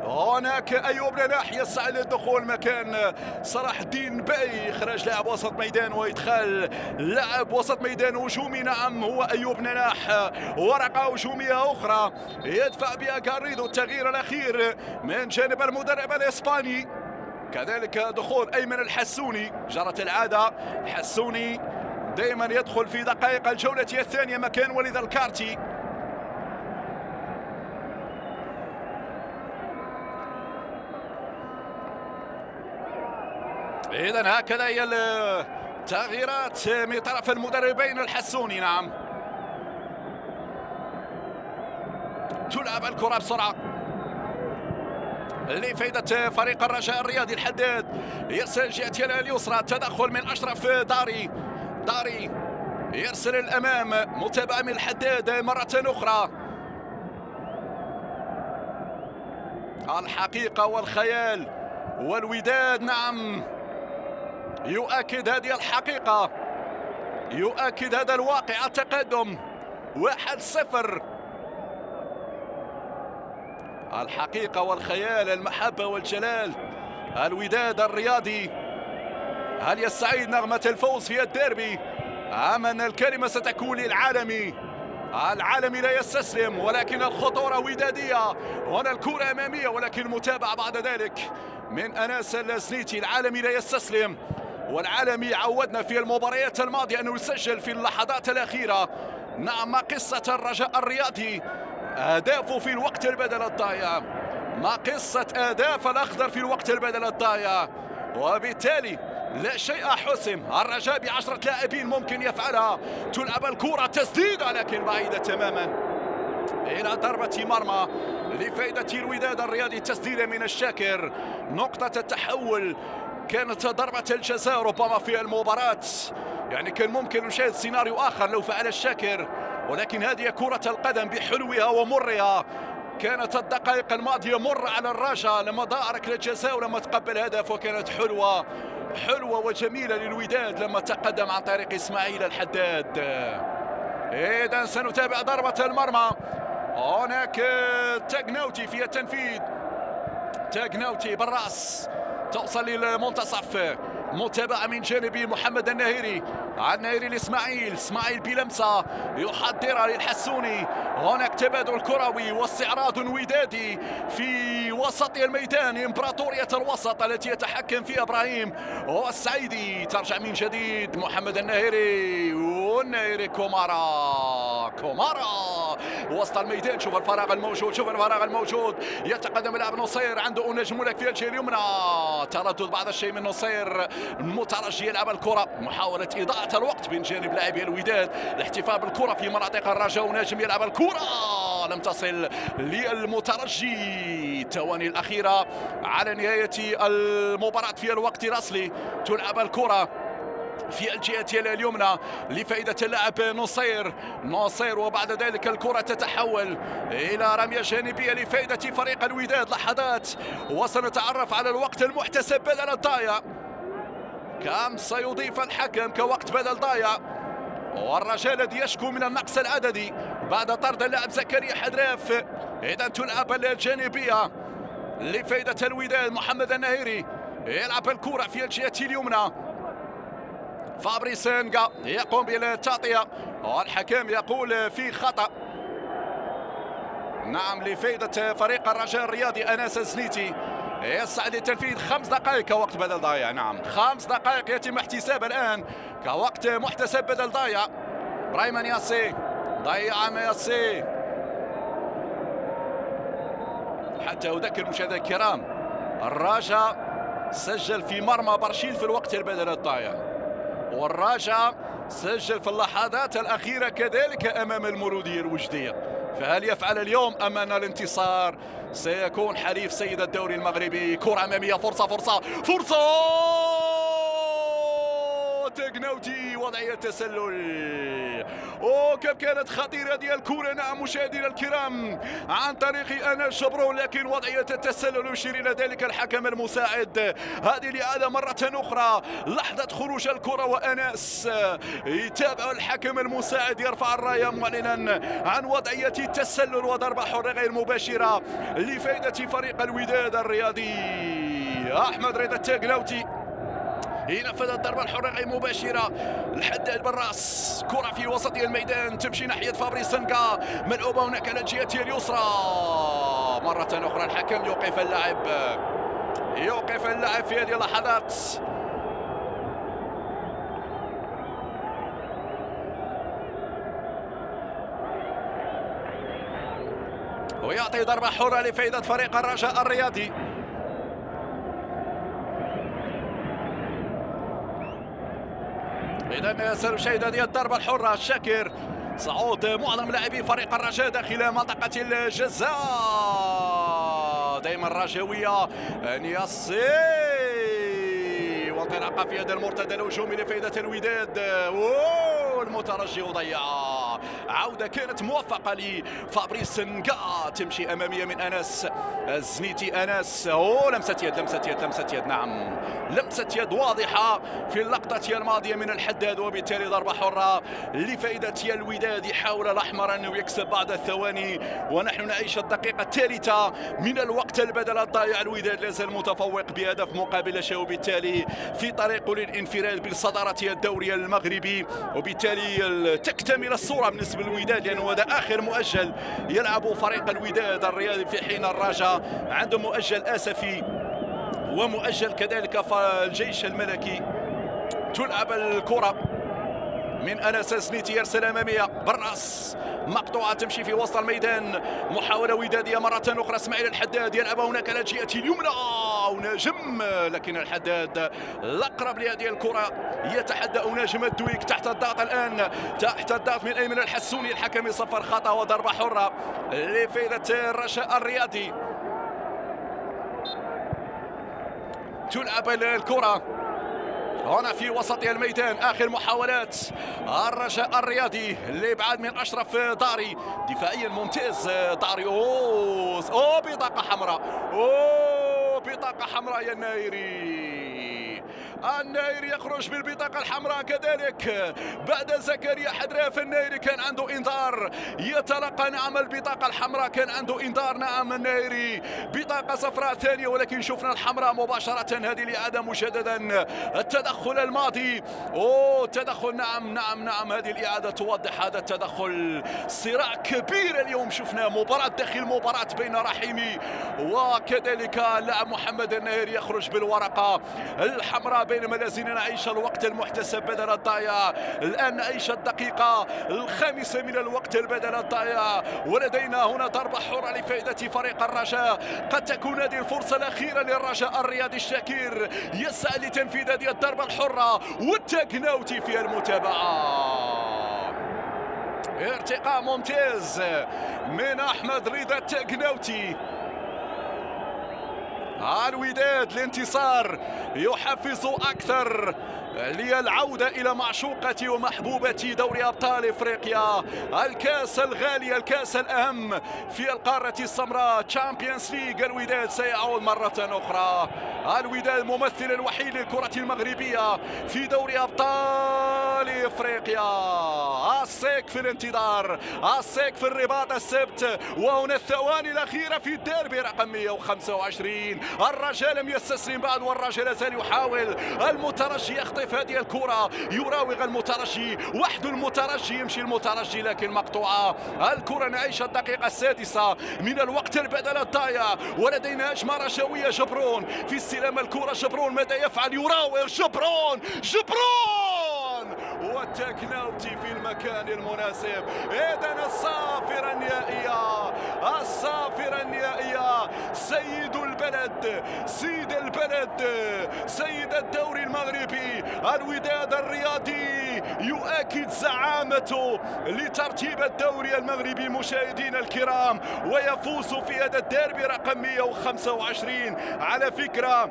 A: هناك أيوب نناح يسعى للدخول مكان صلاح الدين باي، إخراج لاعب وسط ميدان وإدخال لاعب وسط ميدان هجومي. نعم، هو أيوب نناح. ورقة هجومية أخرى يدفع بها غاريدو، التغيير الأخير من جانب المدرب الإسباني. كذلك دخول أيمن الحسوني، جرت العادة الحسوني دائما يدخل في دقائق الجولة الثانية مكان وليد الكارتي. إذن هكذا هي التغييرات من طرف المدربين الحسوني. نعم، تلعب الكرة بسرعة لفائدة فريق الرجاء الرياضي. الحداد يرسل الجهة اليسرى، تدخل من أشرف داري يرسل الأمام، متابعة من الحداد مرة أخرى. الحقيقة والخيال، والوداد نعم يؤكد هذه الحقيقة، يؤكد هذا الواقع. التقدم 1-0. الحقيقة والخيال، المحبة والجلال. الوداد الرياضي هل يستعيد نغمة الفوز في الديربي أم أن الكلمة ستكون للعالمي؟ العالمي لا يستسلم، ولكن الخطورة ودادية. هنا الكرة أمامية، ولكن المتابعة بعد ذلك من أنس الزنيتي. العالمي لا يستسلم، والعالمي عودنا في المباريات الماضية أنه يسجل في اللحظات الأخيرة. نعم، ما قصة الرجاء الرياضي أهدافه في الوقت البدل الضايع، ما قصة أهداف الأخضر في الوقت البدل الضايع، وبالتالي لا شيء حسم. الرجاء ب10 لاعبين ممكن يفعلها. تلعب الكرة تسديدة لكن بعيدة تماما إلى ضربة مرمى لفائدة الوداد الرياضي. تسديدة من الشاكر، نقطة التحول كانت ضربة الجزاء ربما في المباراة. يعني كان ممكن نشاهد سيناريو آخر لو فعل الشاكر، ولكن هذه كرة القدم بحلوها ومرها. كانت الدقائق الماضية مر على الرجاء لما ضاع ركلة جزاء ولما تقبل هدف، وكانت حلوة وجميلة للوداد لما تقدم عن طريق إسماعيل الحداد. إذن سنتابع ضربة المرمى هناك تاغناوتي في التنفيذ، تاغناوتي بالراس توصل للمنتصف، متابعة من جانب محمد الناهري، الناهري لإسماعيل، إسماعيل بلمسة يحضرها للحسوني. هناك تبادل كروي واستعراض ودادي في وسط الميدان، إمبراطورية الوسط التي يتحكم فيها إبراهيم والسعيدي. ترجع من جديد محمد الناهري، والناهري كومارا وسط الميدان. شوف الفراغ الموجود، شوف الفراغ الموجود، يتقدم اللاعب نصير، عنده أناج ملك في الجهة اليمنى، تردد بعض الشيء من نصير، مترجي يلعب الكرة، محاولة إضاعة الوقت من جانب لاعبي الوداد، الاحتفاء بالكرة في مناطق الرجاء، وناجم يلعب الكرة لم تصل للمترجي. الثواني الأخيرة على نهاية المباراة في الوقت الأصلي، تلعب الكرة في الجهة اليمنى لفائدة اللاعب نصير، وبعد ذلك الكرة تتحول إلى رمية جانبية لفائدة فريق الوداد. لحظات وسنتعرف على الوقت المحتسب بدل الضايع، كم سيضيف الحكم كوقت بدل ضايع، والرجاء الذي يشكو من النقص العددي بعد طرد اللاعب زكريا حدراف. إذا تلعب الجانبية لفائدة الوداد، محمد الناهري يلعب الكرة في الجهة اليمنى، فابريس نغا يقوم بالتغطية والحكم يقول في خطأ. نعم، لفائدة فريق الرجاء الرياضي أناس الزنيتي يسعى لتنفيذ 5 دقائق كوقت بدل ضايع. نعم، 5 دقائق يتم احتسابها الآن كوقت محتسب بدل ضايع. برايمان ياسي ضيع ياسي. حتى أذكر مشاهدينا الكرام، الرجاء سجل في مرمى برشيل في الوقت البدل الضايع، والرجاء سجل في اللحظات الأخيرة كذلك أمام المولودية الوجدية. فهل يفعل اليوم أمامنا الانتصار؟ سيكون حليف سيد الدوري المغربي. كرة أمامية، فرصة تاغناوتي، وضعية تسلل، كم كانت خطيرة هذه الكرة. نعم مشاهدينا الكرام، عن طريق أناس جبرون، لكن وضعية التسلل يشير إلى ذلك الحكم المساعد. هذه الإعادة مرة أخرى، لحظة خروج الكرة وأناس يتابع الحكم المساعد، يرفع الراية معلنا عن وضعية التسلل وضربة حرة غير مباشرة لفائدة فريق الوداد الرياضي. أحمد رضا التاغناوتي ينفذ الضربة الحرة غير مباشرة، الحداد بالراس، كرة في وسط الميدان تمشي ناحية فابريس نغا، ملعوبة هناك على الجهة اليسرى. مرة أخرى الحكم يوقف اللاعب في هذه اللحظات. ويعطي ضربة حرة لفائدة فريق الرجاء الرياضي. إذا سنشاهد هذه الضربة الحرة. شاكر صعود معظم لاعبي فريق الرجاء داخل منطقة الجزاء، دائما الرجاوية نياسي، وانطلاقة في هذا المرتدى الهجومي لفائدة الوداد، والمترجي يضيع. عودة كانت موفقة لفابريس نغا، تمشي أمامية من أناس الزنيتي. أناس لمسة يد، نعم لمسة يد واضحة في اللقطة الماضية من الحداد، وبالتالي ضربة حرة لفائدة الوداد. يحاول الأحمر أنه يكسب بعد الثواني، ونحن نعيش الدقيقة الثالثة من الوقت البدل الضائع. الوداد لازال متفوق بهدف مقابل شيء، وبالتالي في طريقه للانفراد بصدارة الدوري المغربي، وبالتالي تكتمل الصورة بالنسبة للوداد، لأنه هذا آخر مؤجل يلعب فريق الوداد الرياضي، في حين الرجاء عنده مؤجل آسفي ومؤجل كذلك فالجيش الملكي. تلعب الكرة من أناس الزنيتي، يرسل أمامية بالراس، مقطوعة تمشي في وسط الميدان، محاولة ودادية مرة أخرى. اسماعيل الحداد يلعب هناك على الجهة اليمنى ونجم، لكن الحداد الأقرب لهذه الكرة، يتحدى نجم الدويك تحت الضغط الآن، تحت الضغط من أيمن الحسوني. الحكم يصفر خطأ وضربة حرة لفائدة الرجاء الرياضي. تلعب الكرة هنا في وسط الميدان، آخر محاولات الرجاء الرياضي لإبعاد من أشرف داري، دفاعيا ممتاز داري. بطاقة حمراء، بطاقة حمراء يا النايري. النايري يخرج بالبطاقة الحمراء كذلك بعد زكريا حدراف. النايري كان عنده انذار يتلقى نعم البطاقة الحمراء، كان عنده انذار نعم النايري، بطاقة صفراء ثانية ولكن شفنا الحمراء مباشرة. هذه الإعادة مجددا، التدخل الماضي تدخل نعم هذه الإعادة توضح هذا التدخل. صراع كبير اليوم شفنا، مباراة داخل مباراة بين رحيمي وكذلك اللاعب محمد النايري يخرج بالورقة الحمراء، بينما لازلنا نعيش الوقت المحتسب بدل الضايع. الآن نعيش الدقيقة الخامسة من الوقت البدل الضايع، ولدينا هنا ضربة حرة لفائدة فريق الرجاء. قد تكون هذه الفرصة الأخيرة للرجاء الرياضي الشاكر، يسعى لتنفيذ هذه الضربة الحرة والتكناوتي في المتابعة. ارتقاء ممتاز من أحمد رضا التكناوتي. الوداد الانتصار يحفز أكثر للعودة إلى معشوقة ومحبوبة دوري أبطال إفريقيا، الكأس الغالي، الكأس الأهم في القارة السمراء، تشامبيونز ليج. الوداد سيعود مرة أخرى. الوداد الممثل الوحيد للكرة المغربية في دوري أبطال إفريقيا. السيك في الانتظار، السيك في الرباط السبت، وهنا الثواني الأخيرة في الديربي رقم 125. الرجاء لم يستسلم بعد، والرجاء لا زال يحاول. المترجي يخطف هذه الكرة، يراوغ المترجي، وحده المترجي، يمشي المترجي لكن مقطوعة الكرة. نعيش الدقيقة السادسة من الوقت البدل الضايع، ولدينا هجمة رشاوية. جبرون في استلام الكرة، جبرون ماذا يفعل؟ يراوغ جبرون والتكناوتي في المكان المناسب. إذن الصافرة النهائية، الصافرة النهائية، سيد البلد، سيد البلد، سيد الدوري المغربي. الوداد الرياضي يؤكد زعامته لترتيب الدوري المغربي مشاهدينا الكرام، ويفوز في هذا الديربي رقم 125. على فكرة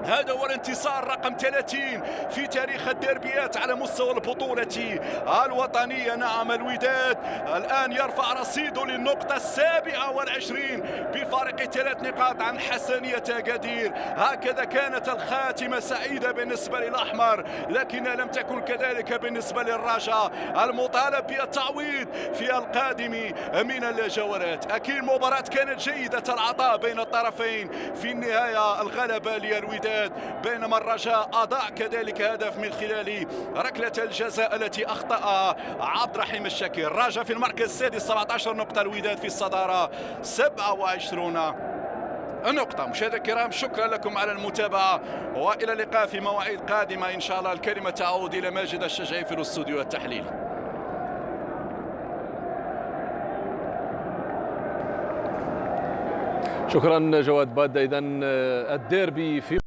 A: هذا هو الانتصار رقم 30 في تاريخ الديربيات على مستوى البطولة الوطنية. نعم الوداد الآن يرفع رصيده للنقطة 27 بفارق 3 نقاط عن حسنية أكادير. هكذا كانت الخاتمة سعيدة بالنسبة للأحمر، لكنها لم تكن كذلك بالنسبة للرجاء المطالب بالتعويض في القادم من الجولات. أكيد مباراة كانت جيدة العطاء بين الطرفين، في النهاية الغلبة للوداد، بينما الرجاء أضاع كذلك هدف من خلال ركلة الجزاء التي أخطأها عبد الرحيم الشاكر. الرجاء في المركز السادس 17 نقطة، الوداد في الصدارة 27 نقطة. مشاهدينا الكرام شكرا لكم على المتابعة، وإلى اللقاء في مواعيد قادمة إن شاء الله. الكلمة تعود إلى ماجد الشجاعي في الاستوديو التحليلي.
B: شكرا جواد باد. إذن الديربي في